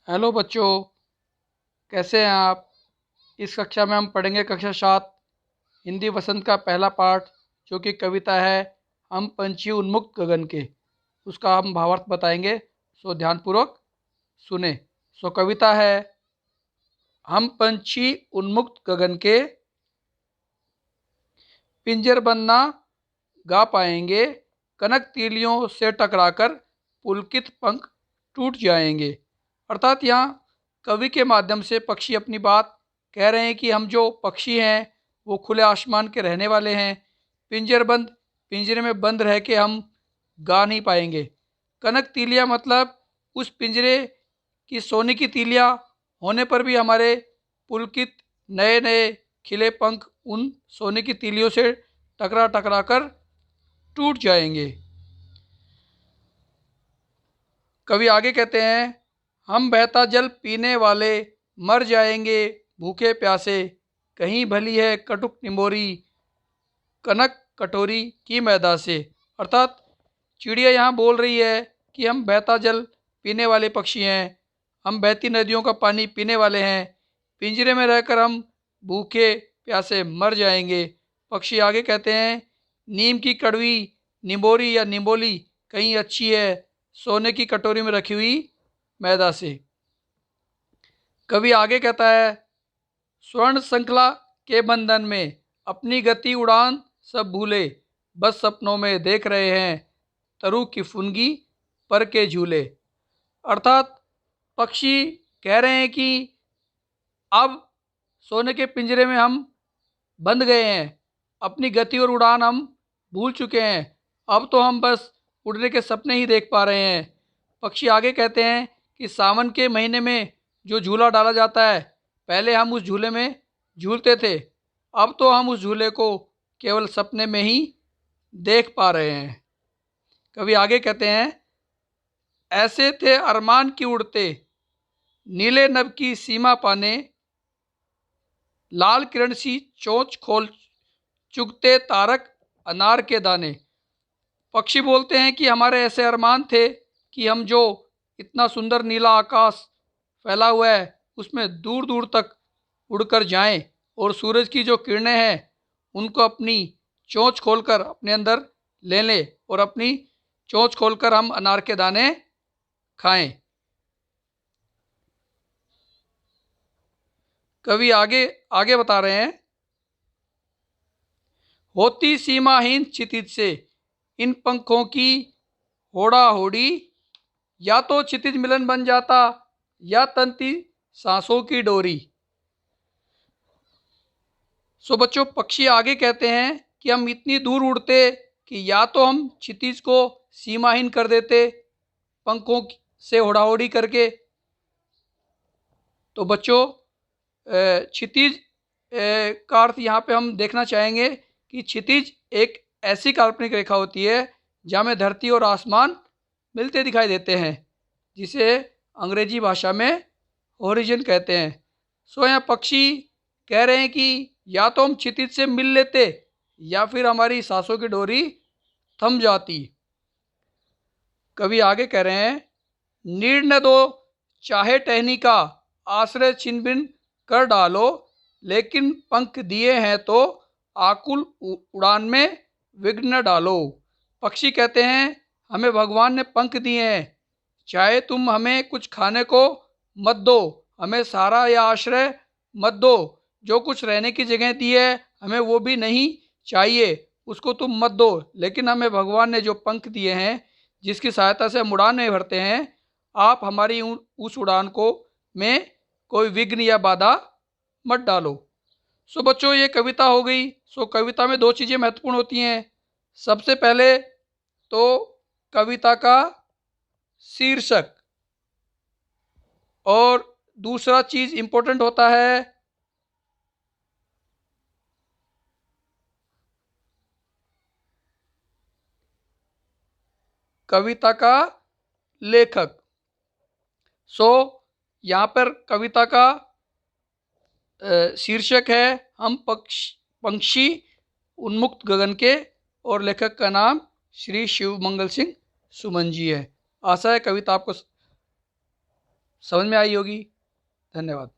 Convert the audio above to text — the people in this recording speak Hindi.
हेलो बच्चों, कैसे हैं आप। इस कक्षा में हम पढ़ेंगे कक्षा 7 हिंदी वसंत का पहला पाठ, जो कि कविता है हम पंछी उन्मुक्त गगन के। उसका हम भावार्थ बताएंगे, सो ध्यानपूर्वक सुने। सो कविता है हम पंछी उन्मुक्त गगन के, पिंजर बंद ना गा पाएंगे, कनक तीलियों से टकराकर पुलकित पंख टूट जाएंगे। अर्थात यहाँ कवि के माध्यम से पक्षी अपनी बात कह रहे हैं कि हम जो पक्षी हैं वो खुले आसमान के रहने वाले हैं। पिंजरे में बंद रह के हम गा नहीं पाएंगे। कनक तीलियाँ मतलब उस पिंजरे की सोने की तीलियाँ होने पर भी हमारे पुलकित नए नए खिले पंख उन सोने की तीलियों से टकरा टकरा कर टूट जाएंगे। कवि आगे कहते हैं हम बहता जल पीने वाले मर जाएंगे भूखे प्यासे, कहीं भली है कटुक निमोरी कनक कटोरी की मैदा से। अर्थात चिड़िया यहाँ बोल रही है कि हम बहता जल पीने वाले पक्षी हैं, हम बहती नदियों का पानी पीने वाले हैं, पिंजरे में रहकर हम भूखे प्यासे मर जाएंगे। पक्षी आगे कहते हैं नीम की कड़वी निमोरी या निमोली कहीं अच्छी है सोने की कटोरी में रखी हुई मैदा से। कवि आगे कहता है स्वर्ण श्रृंखला के बंधन में अपनी गति उड़ान सब भूले, बस सपनों में देख रहे हैं तरु की फुनगी पर के झूले। अर्थात पक्षी कह रहे हैं कि अब सोने के पिंजरे में हम बंध गए हैं, अपनी गति और उड़ान हम भूल चुके हैं, अब तो हम बस उड़ने के सपने ही देख पा रहे हैं। पक्षी आगे कहते हैं कि सावन के महीने में जो झूला डाला जाता है, पहले हम उस झूले में झूलते थे, अब तो हम उस झूले को केवल सपने में ही देख पा रहे हैं। कवि आगे कहते हैं ऐसे थे अरमान की उड़ते नीले नभ की सीमा पाने, लाल किरण सी चोंच खोल चुगते तारक अनार के दाने। पक्षी बोलते हैं कि हमारे ऐसे अरमान थे कि हम जो इतना सुंदर नीला आकाश फैला हुआ है उसमें दूर दूर तक उड़कर जाएं और सूरज की जो किरणें हैं उनको अपनी चोंच खोलकर अपने अंदर ले लें और अपनी चोंच खोलकर हम अनार के दाने खाएं। कवि आगे आगे बता रहे हैं होती सीमाहीन क्षितिज से इन पंखों की होड़ा होड़ी, या तो क्षितिज मिलन बन जाता या तंती सांसों की डोरी। सो बच्चों पक्षी आगे कहते हैं कि हम इतनी दूर उड़ते कि या तो हम क्षितिज को सीमाहीन कर देते पंखों से होड़ाहोड़ी करके। तो बच्चों क्षितिज का अर्थ यहाँ पे हम देखना चाहेंगे कि क्षितिज एक ऐसी काल्पनिक रेखा होती है जहाँ में धरती और आसमान मिलते दिखाई देते हैं, जिसे अंग्रेजी भाषा में ओरिजिन कहते हैं। सो यहाँ पक्षी कह रहे हैं कि या तो हम क्षितिज से मिल लेते या फिर हमारी सांसों की डोरी थम जाती। कवि आगे कह रहे हैं नीड़ न दो चाहे टहनी का आश्रय छिन भिन कर डालो, लेकिन पंख दिए हैं तो आकुल उड़ान में विघ्न न डालो। पक्षी कहते हैं हमें भगवान ने पंख दिए हैं, चाहे तुम हमें कुछ खाने को मत दो, हमें सहारा या आश्रय मत दो, जो कुछ रहने की जगह दी है हमें वो भी नहीं चाहिए, उसको तुम मत दो, लेकिन हमें भगवान ने जो पंख दिए हैं जिसकी सहायता से हम उड़ान में भरते हैं, आप हमारी उस उड़ान को में कोई विघ्न या बाधा मत डालो। सो बच्चों ये कविता हो गई। सो कविता में दो चीज़ें महत्वपूर्ण होती हैं। सबसे पहले तो कविता का शीर्षक, और दूसरा चीज इंपॉर्टेंट होता है कविता का लेखक। सो यहाँ पर कविता का शीर्षक है हम पंछी उन्मुक्त गगन के, और लेखक का नाम श्री शिव मंगल सिंह सुमन जी है। आशा है कविता आपको समझ में आई होगी। धन्यवाद।